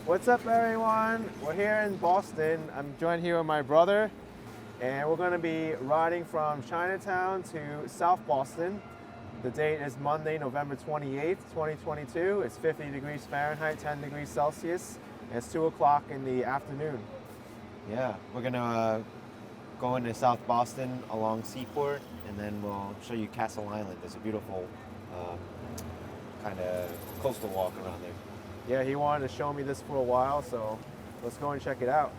What's up, everyone? We're here in Boston. I'm joined here with my brother, and we're going to be riding from Chinatown to South Boston. The date is Monday, November 28th, 2022. It's 50 degrees Fahrenheit, 10 degrees Celsius, and it's 2 o'clock in the afternoon. Yeah, we're gonna go into South Boston along Seaport, and then we'll show you Castle Island. There's a beautiful kind of coastal walk around there. Yeah, he wanted to show me this for a while, so let's go and check it out.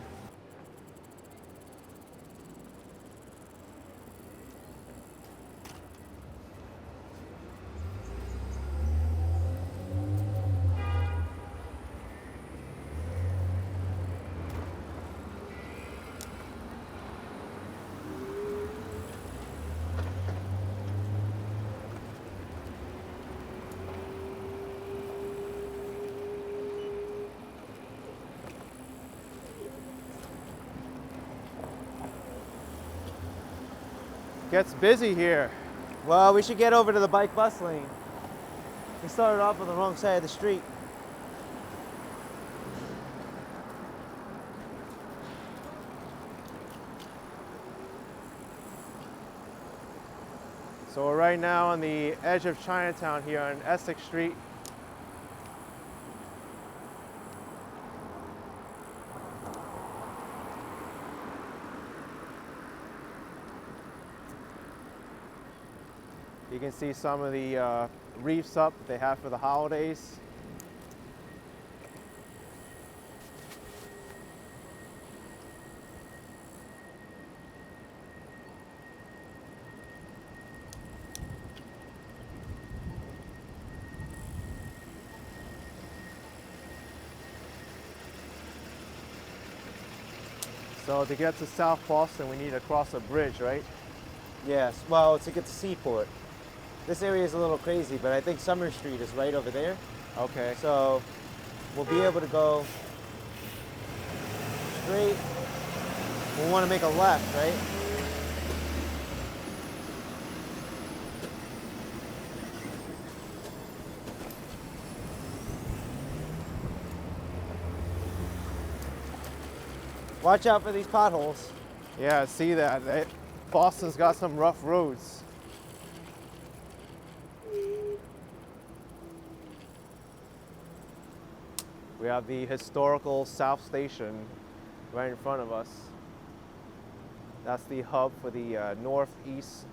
Gets busy here. Well, we should get over to the bike bus lane. We started off on the wrong side of the street. So we're right now on the edge of Chinatown here on Essex Street. You can see some of the reefs up they have for the holidays. So to get to South Boston, we need to cross a bridge, right? Yes, well, to get to Seaport. This area is a little crazy, but I think Summer Street is right over there. Okay. So we'll be able to go straight. We'll want to make a left, right? Watch out for these potholes. Yeah, I see that. Boston's got some rough roads. We have the historical South Station right in front of us. That's the hub for the Northeast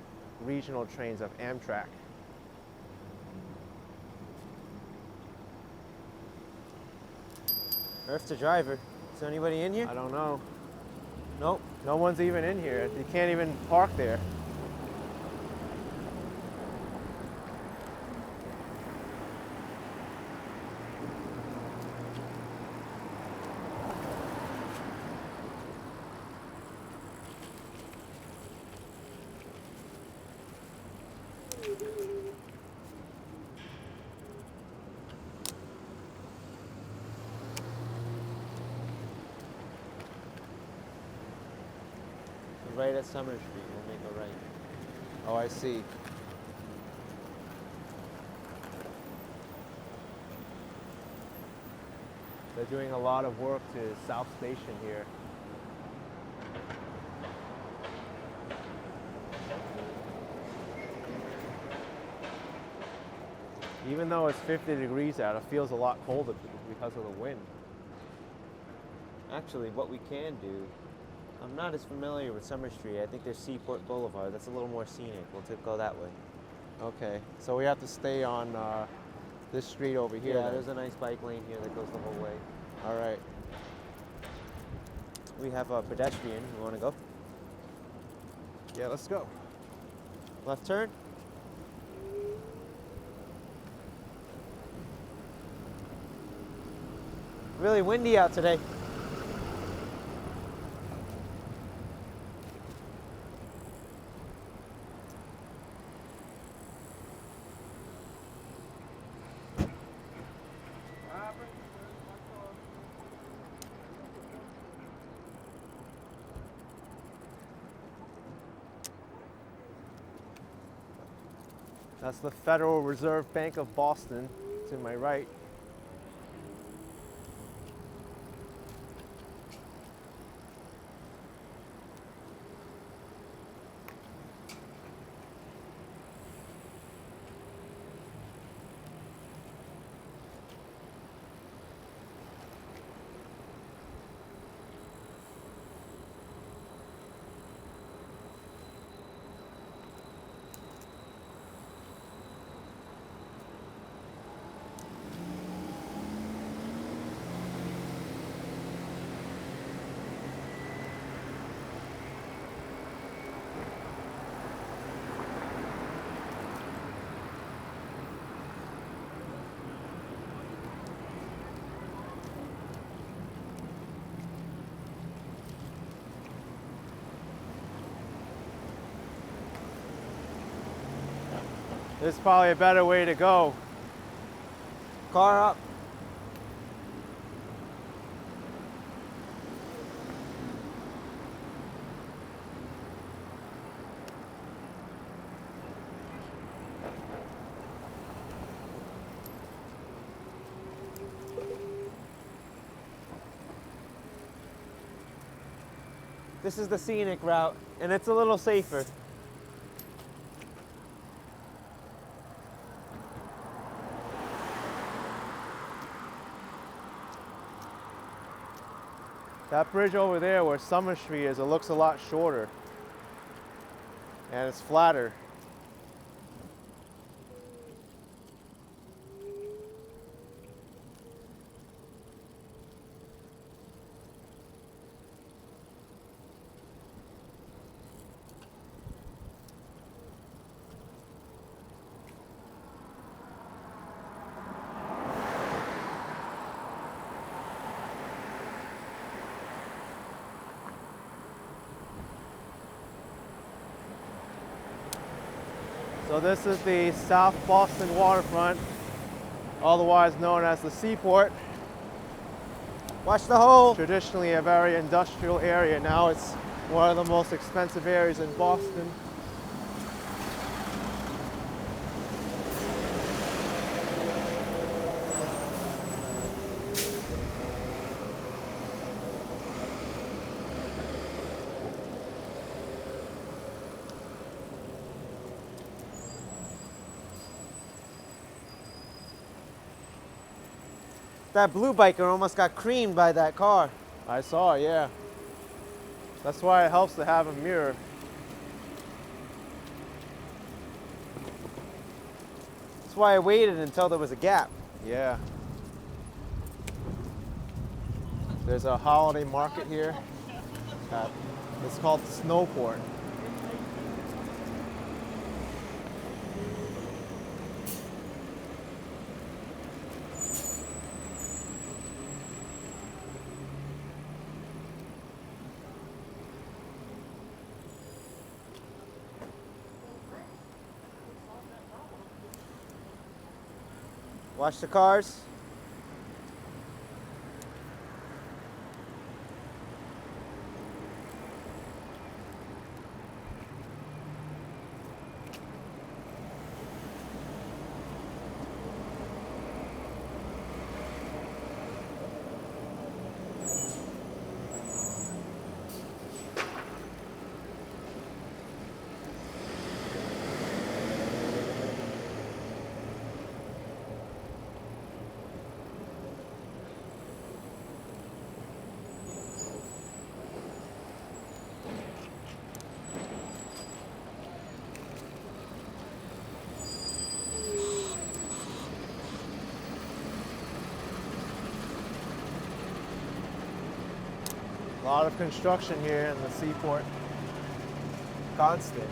regional trains of Amtrak. Earth's the driver. Is there anybody in here? I don't know. Nope. No one's even in here. You can't even park there. Right at Summer Street, we'll make a right. Oh, I see. They're doing a lot of work to South Station here. Even though it's 50 degrees out, it feels a lot colder because of the wind. Actually, what we can do, I'm not as familiar with Summer Street. I think there's Seaport Boulevard. That's a little more scenic. We'll go that way. Okay, so we have to stay on this street over here. Yeah, then. there's a nice bike lane here that goes the whole way. All right. We have a pedestrian. You want to go? Yeah, let's go. Left turn? Really windy out today. That's the Federal Reserve Bank of Boston to my right. This is probably a better way to go. Car up. This is the scenic route, and it's a little safer. That bridge over there where Summer Street is, it looks a lot shorter. And it's flatter. So this is the South Boston Waterfront, otherwise known as the Seaport. Watch the hole. Traditionally a very industrial area. Now it's one of the most expensive areas in Boston. That blue biker almost got creamed by that car. I saw, yeah. That's why it helps to have a mirror. That's why I waited until there was a gap. Yeah. There's a holiday market here. It's called Snowport. Watch the cars. A lot of construction here in the Seaport. Constant.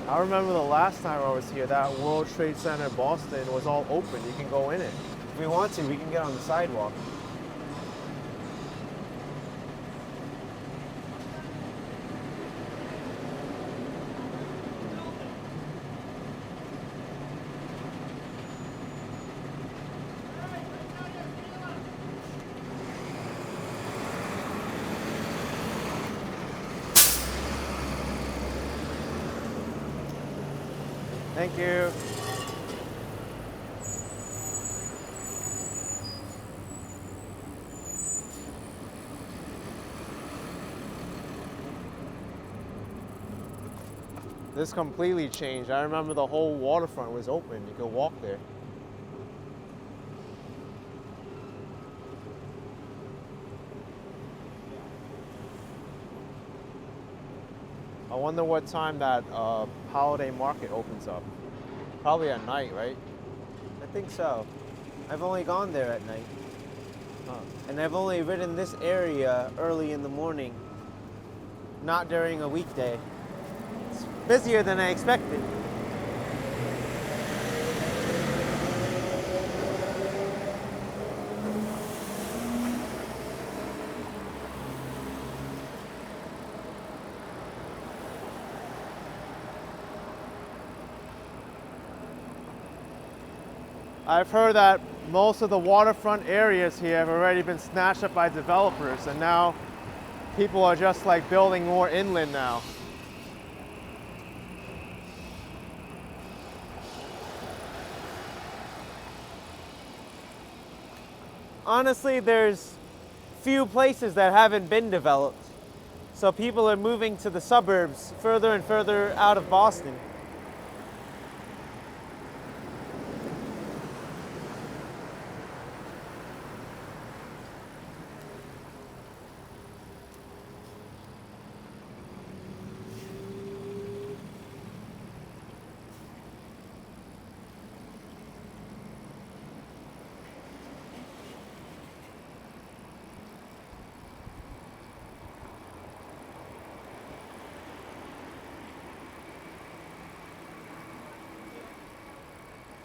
I remember the last time I was here, that World Trade Center Boston was all open. You can go in it. If we want to, we can get on the sidewalk. Thank you. This completely changed. I remember the whole waterfront was open. You could walk there. I wonder what time that holiday market opens up. Probably at night, right? I think so. I've only gone there at night. Huh. And I've only ridden this area early in the morning. Not during a weekday. It's busier than I expected. I've heard that most of the waterfront areas here have already been snatched up by developers, and now people are just like building more inland now. Honestly, there's few places that haven't been developed. So people are moving to the suburbs further and further out of Boston.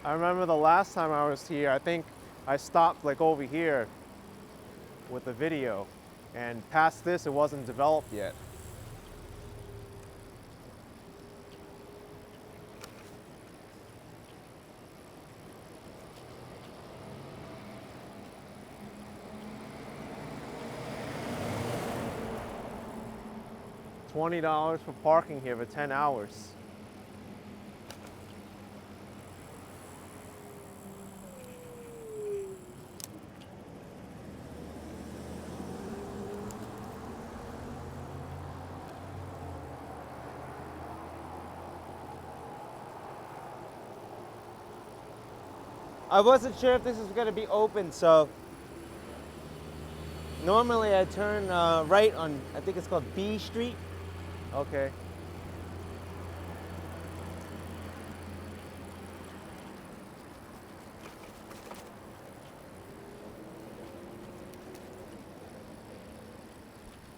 I remember the last time I was here, I think I stopped like over here with the video, and past this it wasn't developed yet. $20 for parking here for 10 hours. I wasn't sure if this was going to be open, so normally I turn right on, I think it's called B Street. Okay.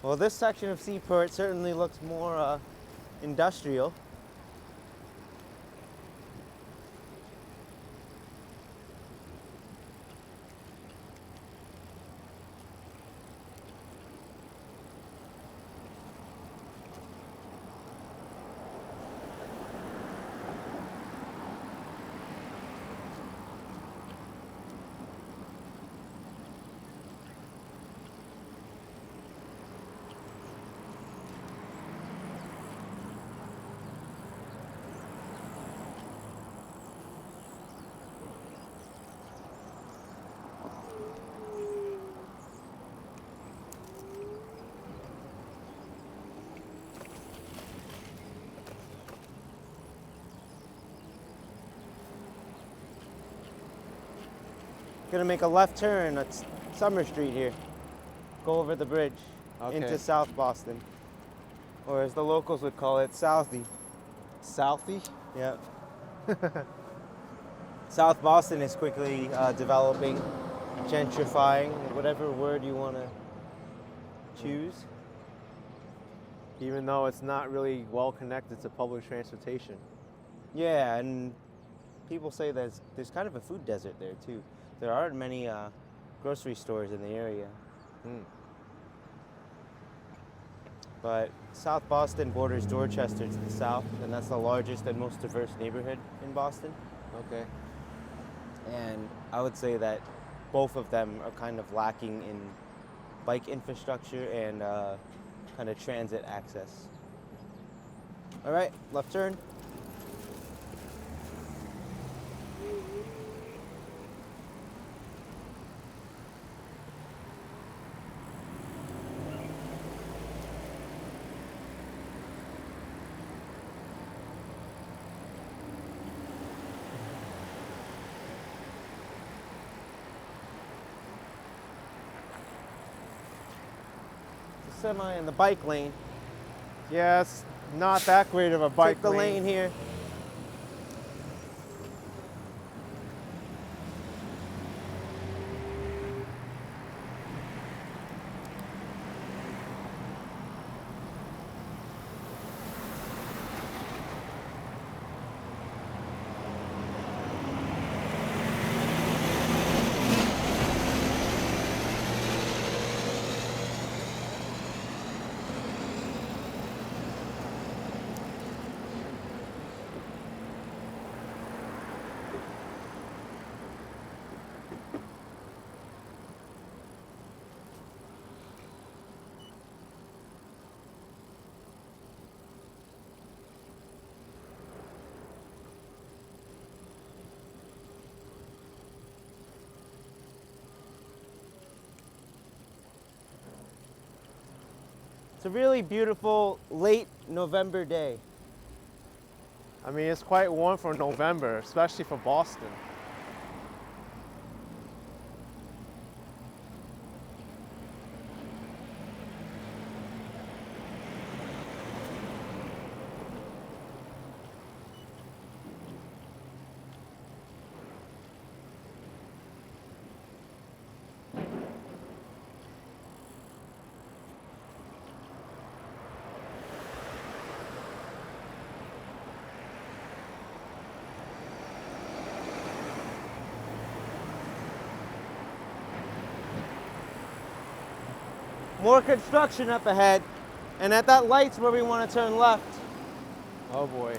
Well, this section of Seaport certainly looks more industrial. Gonna make a left turn at Summer Street here. Go over the bridge into South Boston. Or as the locals would call it, Southie. Southie? Yeah. South Boston is quickly developing, gentrifying, whatever word you want to choose. Even though it's not really well connected to public transportation. Yeah, and people say there's kind of a food desert there too. There aren't many grocery stores in the area. But South Boston borders Dorchester to the south, and that's the largest and most diverse neighborhood in Boston. Okay. And I would say that both of them are kind of lacking in bike infrastructure and kind of transit access. All right, left turn. Semi in the bike lane. Yeah, it's not that great of a bike lane. Take the lane here. It's a really beautiful late November day. I mean, it's quite warm for November, especially for Boston. More construction up ahead, and at that light's where we want to turn left. Oh boy.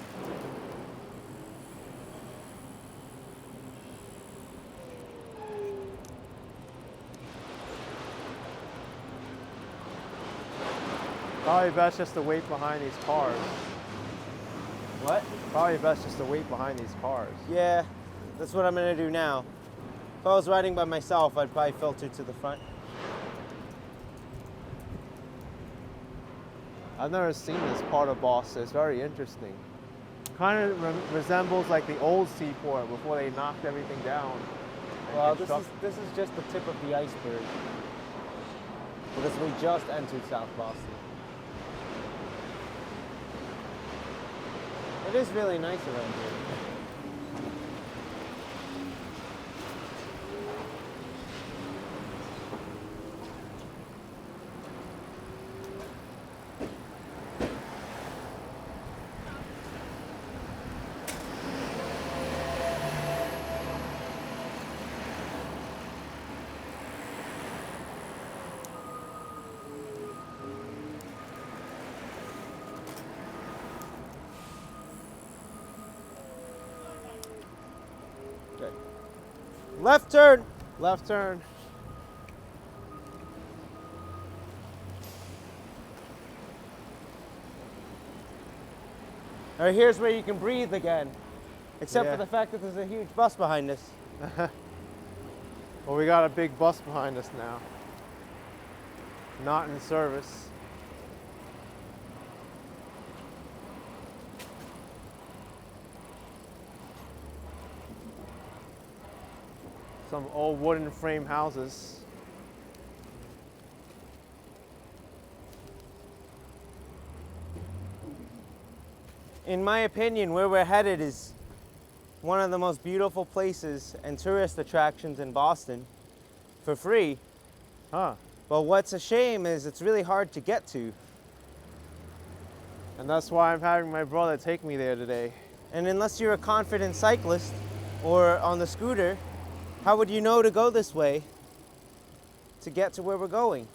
Probably best just to wait behind these cars. What? Probably best just to wait behind these cars. Yeah, that's what I'm gonna do now. If I was riding by myself, I'd probably filter to the front. I've never seen this part of Boston. It's very interesting. Kind of resembles like the old Seaport before they knocked everything down. and Well, this construct- is just the tip of the iceberg. Because we just entered South Boston. It is really nice around here. Good. Left turn. Left turn. All right, here's where you can breathe again. Except Yeah. for the fact that there's a huge bus behind us. Well, we got a big bus behind us now. Not in service. Some old wooden frame houses. In my opinion, where we're headed is one of the most beautiful places and tourist attractions in Boston for free. Huh. But what's a shame is it's really hard to get to. And that's why I'm having my brother take me there today. And unless you're a confident cyclist or on the scooter, how would you know to go this way to get to where we're going?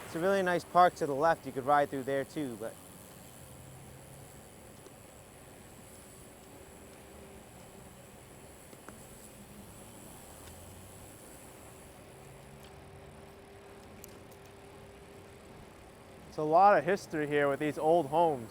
It's a really nice park to the left. You could ride through there too, but It's a lot of history here with these old homes.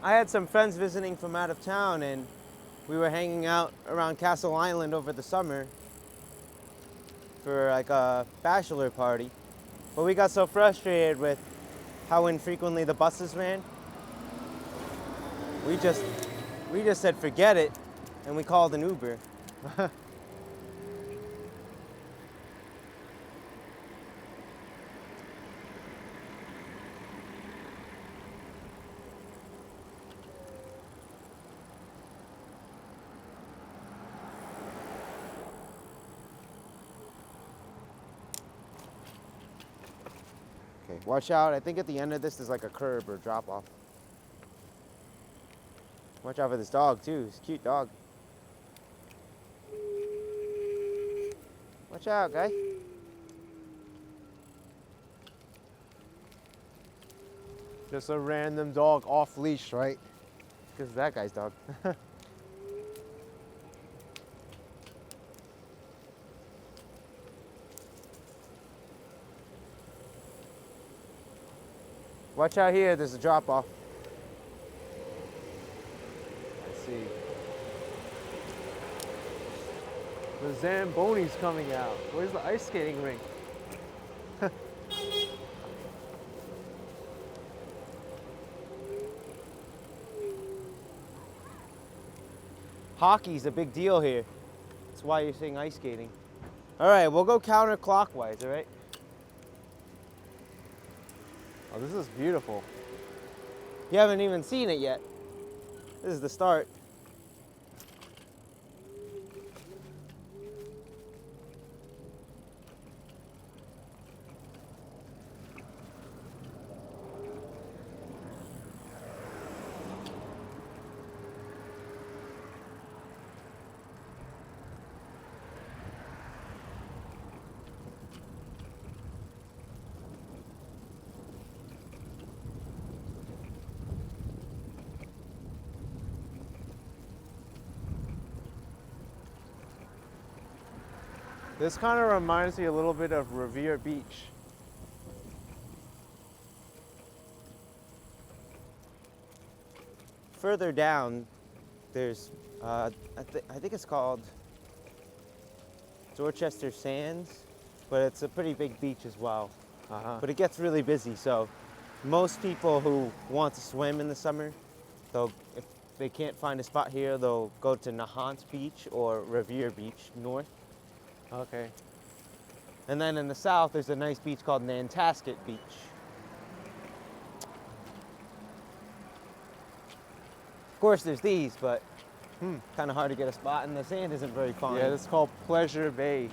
I had some friends visiting from out of town, and we were hanging out around Castle Island over the summer for like a bachelor party. But we got so frustrated with how infrequently the buses ran. We just said forget it, and we called an Uber. Okay, watch out. I think at the end of this, there's like a curb or drop off. Watch out for this dog too. It's a cute dog. Watch out, guy. Just a random dog off leash, right? Because that guy's dog. Watch out here, there's a drop off. I see. The Zamboni's coming out. Where's the ice skating rink? Hockey's a big deal here. That's why you're seeing ice skating. All right, we'll go counterclockwise, all right? Oh, this is beautiful. You haven't even seen it yet. This is the start. This kind of reminds me a little bit of Revere Beach. Further down, there's, I think it's called Dorchester Sands, but it's a pretty big beach as well. But it gets really busy, so most people who want to swim in the summer, if they can't find a spot here, they'll go to Nahant Beach or Revere Beach north. Okay. And then in the south, there's a nice beach called Nantasket Beach. Of course, there's these, but kind of hard to get a spot, and the sand isn't very fine. Yeah, this is called Pleasure Bay.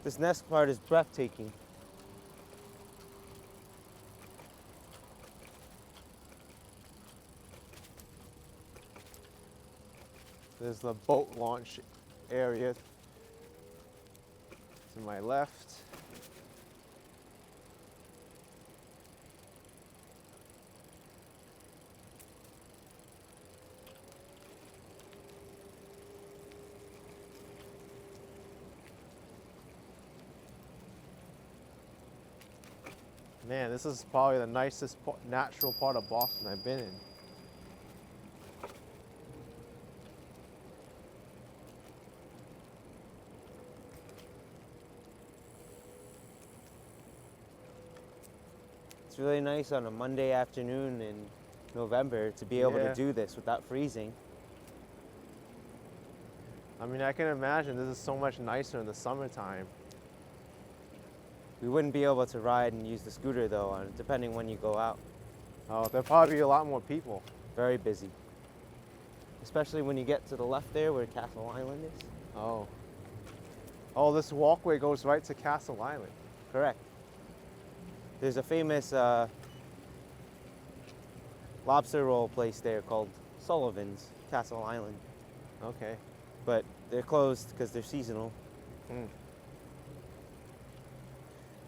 This next part is breathtaking. There's the boat launch area to my left. Man, this is probably the nicest natural part of Boston I've been in. It's really nice on a Monday afternoon in November to be able Yeah. to do this without freezing. I mean, I can imagine this is so much nicer in the summertime. We wouldn't be able to ride and use the scooter though, depending when you go out. Oh, there'll probably be a lot more people. Very busy. Especially when you get to the left there where Castle Island is. Oh. Oh, this walkway goes right to Castle Island. Correct. There's a famous lobster roll place there called Sullivan's, Castle Island. Okay. But they're closed because they're seasonal.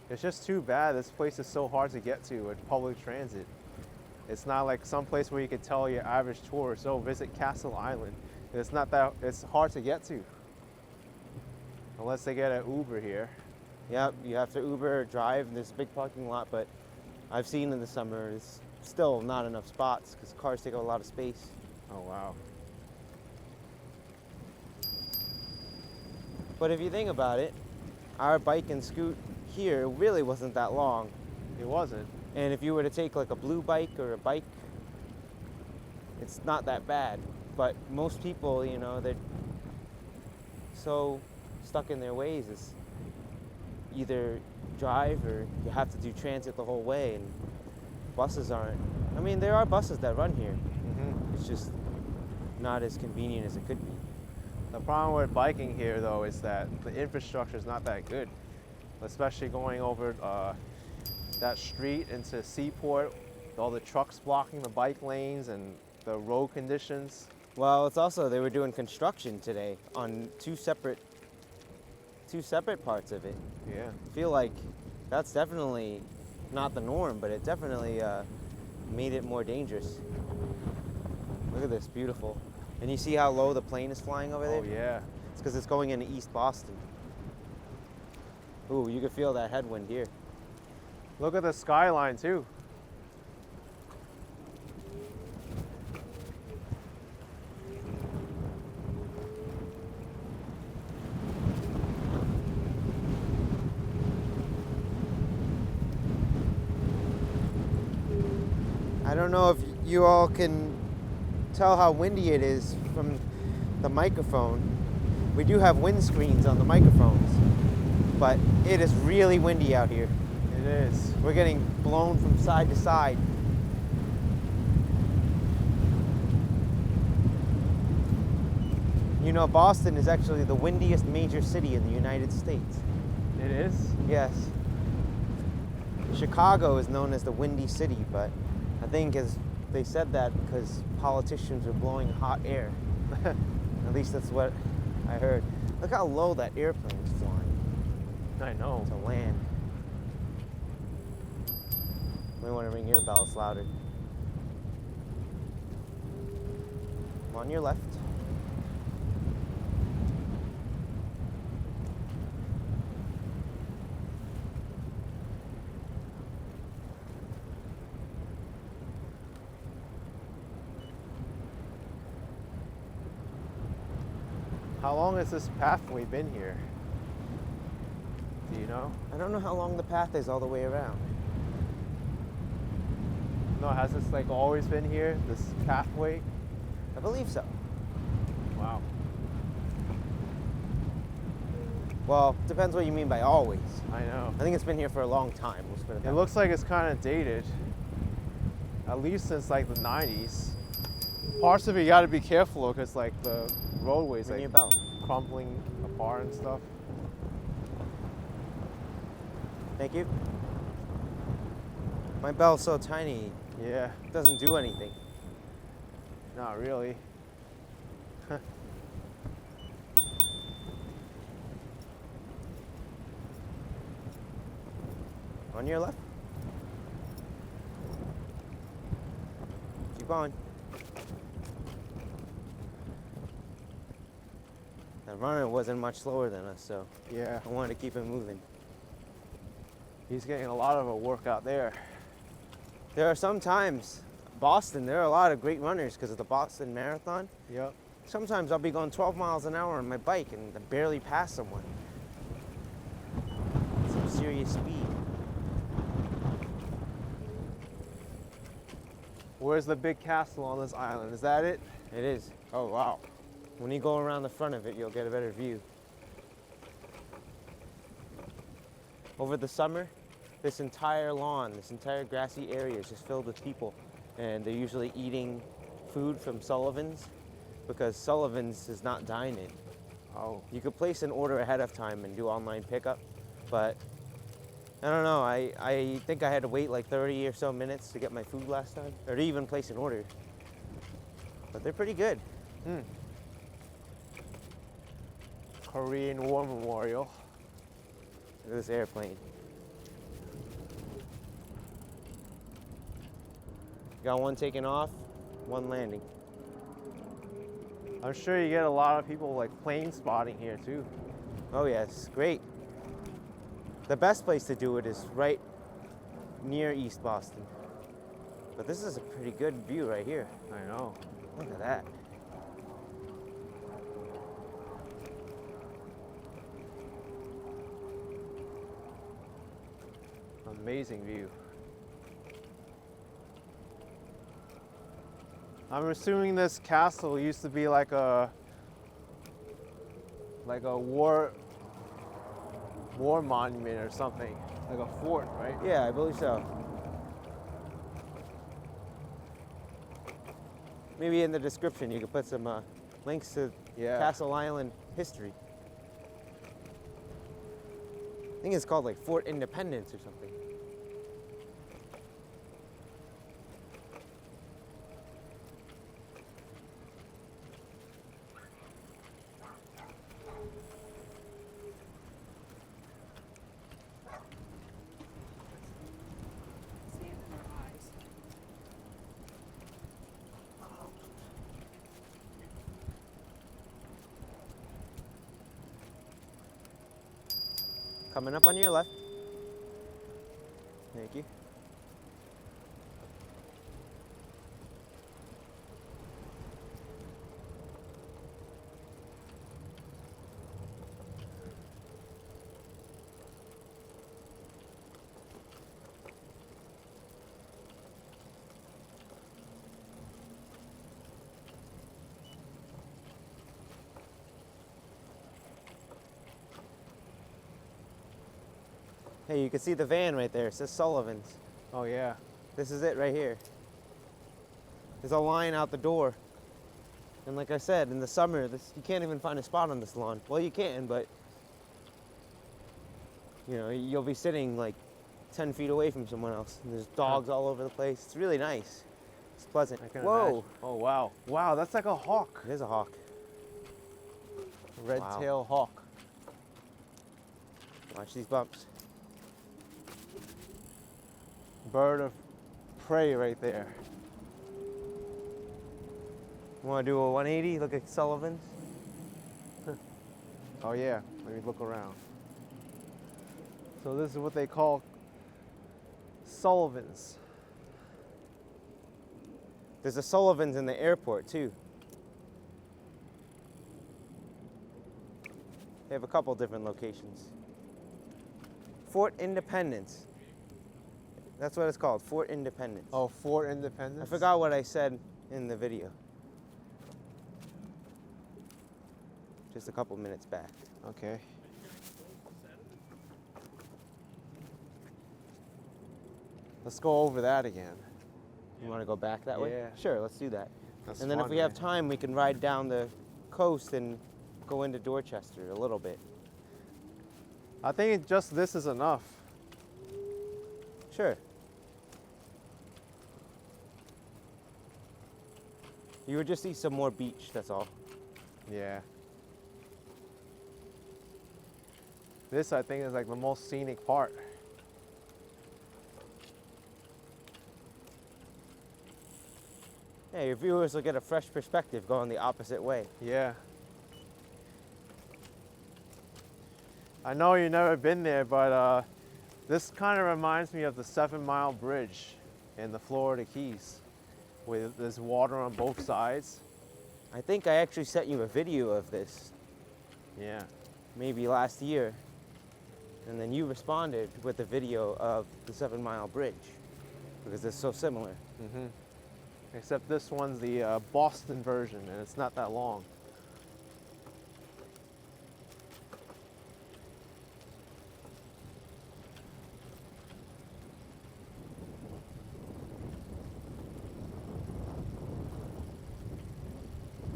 It's just too bad this place is so hard to get to with public transit. It's not like some place where you could tell your average tourist, oh, visit Castle Island. It's not that, it's hard to get to. Unless they get an Uber here. Yep, you have to Uber or drive, and there's a big parking lot, but I've seen in the summer it's still not enough spots because cars take up a lot of space. Oh, wow. But if you think about it, our bike and scoot here really wasn't that long. It wasn't. And if you were to take like a blue bike or a bike, it's not that bad. But most people, you know, they're so stuck in their ways. It's either drive or you have to do transit the whole way, and buses aren't. I mean, there are buses that run here. It's just not as convenient as it could be. The problem with biking here, though, is that the infrastructure is not that good, especially going over that street into Seaport, with all the trucks blocking the bike lanes and the road conditions. Well, it's also they were doing construction today on two separate parts of it. Yeah. I feel like that's definitely not the norm, but it definitely made it more dangerous. Look at this, beautiful. And you see how low the plane is flying over there? Oh yeah. It's because it's going into East Boston. Ooh, you can feel that headwind here. Look at the skyline too. I don't know if you all can tell how windy it is from the microphone. We do have windscreens on the microphones, but it is really windy out here. It is. We're getting blown from side to side. You know, Boston is actually the windiest major city in the United States. It is? Yes. Chicago is known as the Windy City, but I think they said that because politicians are blowing hot air. At least that's what I heard. Look how low that airplane is flying I know. to land. We want to ring your bells louder. On your left. How long has this pathway been here? Do you know? I don't know how long the path is all the way around. No, has this like always been here, this pathway? I believe so. Wow. Well, depends what you mean by always. I know. I think it's been here for a long time. Let's put it that It way. looks like it's kind of dated, at least since like the 90s. Parts of it you gotta be careful because like the roadways Ring like your bell. crumbling apart and stuff. Thank you. My bell's so tiny, Yeah, it doesn't do anything. not really. On your left. Keep on. The runner wasn't much slower than us, so Yeah, I wanted to keep him moving. he's getting a lot of a workout there. There are some times, Boston, there are a lot of great runners because of the Boston Marathon. Yep. Sometimes I'll be going 12 miles an hour on my bike and I barely pass someone. Some serious speed. Where's the big castle on this island? Is that it? It is. Oh, wow. When you go around the front of it, you'll get a better view. Over the summer, this entire lawn, this entire grassy area is just filled with people. And they're usually eating food from Sullivan's because Sullivan's is not dine-in. Oh, You could place an order ahead of time and do online pickup, but I don't know. I think I had to wait like 30 or so minutes to get my food last time, or to even place an order. But they're pretty good. Korean War Memorial. Look at this airplane. Got one taking off, one landing. I'm sure you get a lot of people like plane spotting here too. Oh yes, great. The best place to do it is right near East Boston. But this is a pretty good view right here. I know. Look at that. Amazing view. I'm assuming this castle used to be like a war monument or something, like a fort, right? Yeah, I believe so. Maybe in the description you could put some links to Yeah. Castle Island history. I think it's called like Fort Independence or something. Coming up on your left. Thank you. Hey, you can see the van right there. It says Sullivan's. Oh yeah. This is it right here. There's a line out the door. And like I said, in the summer, you can't even find a spot on this lawn. Well, you can, but you know, you'll be sitting like 10 feet away from someone else. And there's dogs all over the place. It's really nice. It's pleasant. I can Whoa, imagine. Oh wow. Wow, that's like a hawk. it is a hawk. Red-tailed hawk. Watch these bumps. Bird of prey right there. You want to do a 180? Look at Sullivan's. Oh yeah. Let me look around. So this is what they call Sullivan's. There's a Sullivan's in the airport too. They have a couple different locations. Fort Independence. That's what it's called, Fort Independence. Oh, Fort Independence. I forgot what I said in the video. Just a couple minutes back. Okay. Let's go over that again. You want to go back that way? Yeah. Sure, let's do that. That's And then if fun, we have man. time, we can ride down the coast and go into Dorchester a little bit. I think just this is enough. Sure. You would just see some more beach, that's all. Yeah. This, I think, is like the most scenic part. Yeah, your viewers will get a fresh perspective going the opposite way. Yeah. I know you've never been there, but this kind of reminds me of the 7 Mile Bridge in the Florida Keys, with there's water on both sides. I think I actually sent you a video of this Yeah. maybe last year, and then you responded with a video of the 7 Mile Bridge because it's so similar. Mm-hmm. Except this one's the Boston version, and it's not that long.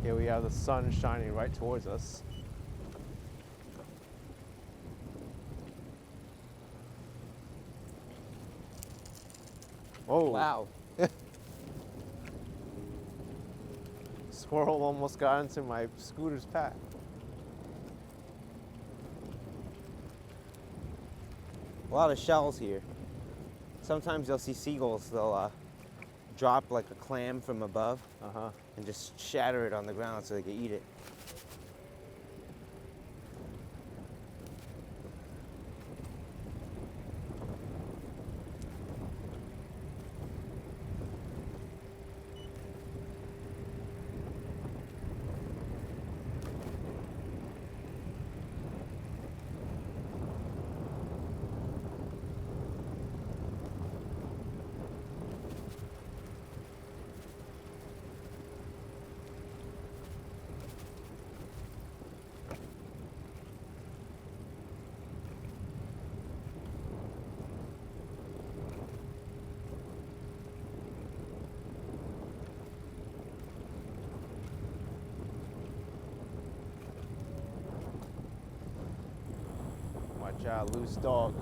Here we have the sun shining right towards us. Oh, Wow. squirrel almost got into my scooter's path. A lot of shells here. Sometimes you'll see seagulls, they'll drop like a clam from above Uh-huh. and just shatter it on the ground so they can eat it. Watch out, loose dog.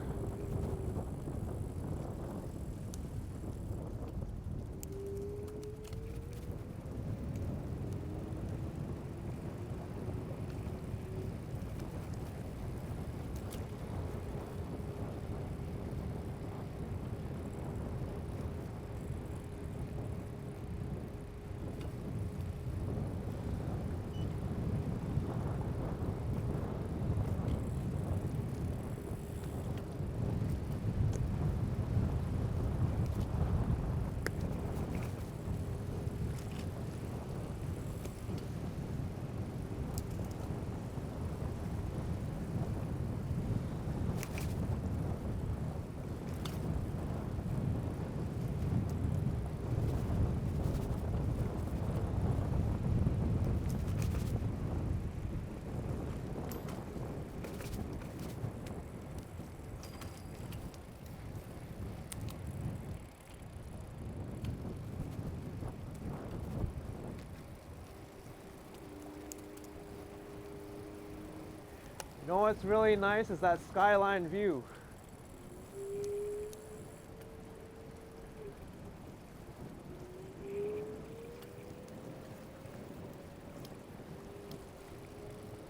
You know what's really nice is that skyline view.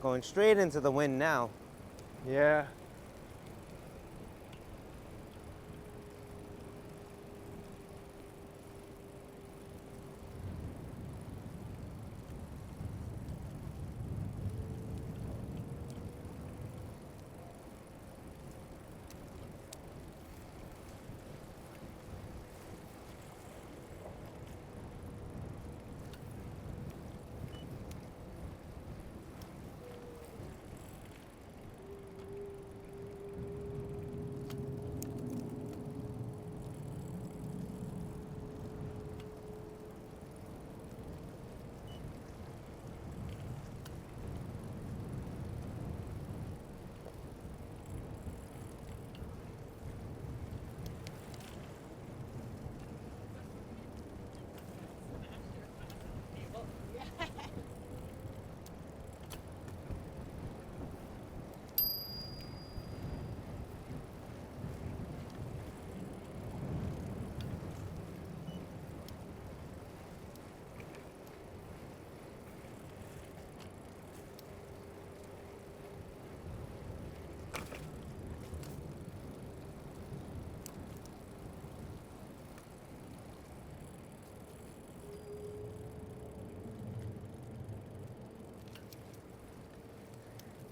Going straight into the wind now. Yeah.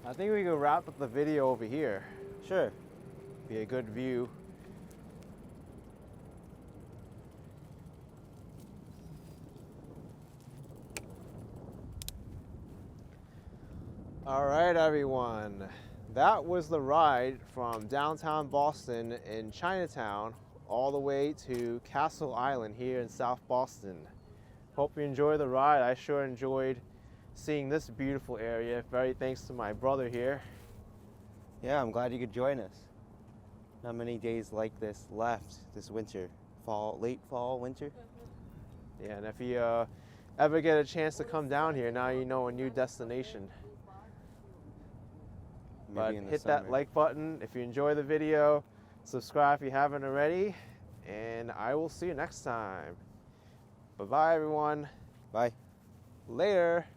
I think we could wrap up the video over here. Sure. Be a good view. All right, everyone. That was the ride from downtown Boston in Chinatown all the way to Castle Island here in South Boston. Hope you enjoyed the ride. I sure enjoyed seeing this beautiful area. Very thanks to my brother here. Yeah, I'm glad you could join us. Not many days like this left this winter. Late fall, winter. Yeah, and if you ever get a chance to come down here, now you know a new destination. But in the hit summer. that like button if you enjoy the video, subscribe if you haven't already, and I will see you next time. Bye-bye, everyone. Bye. Later.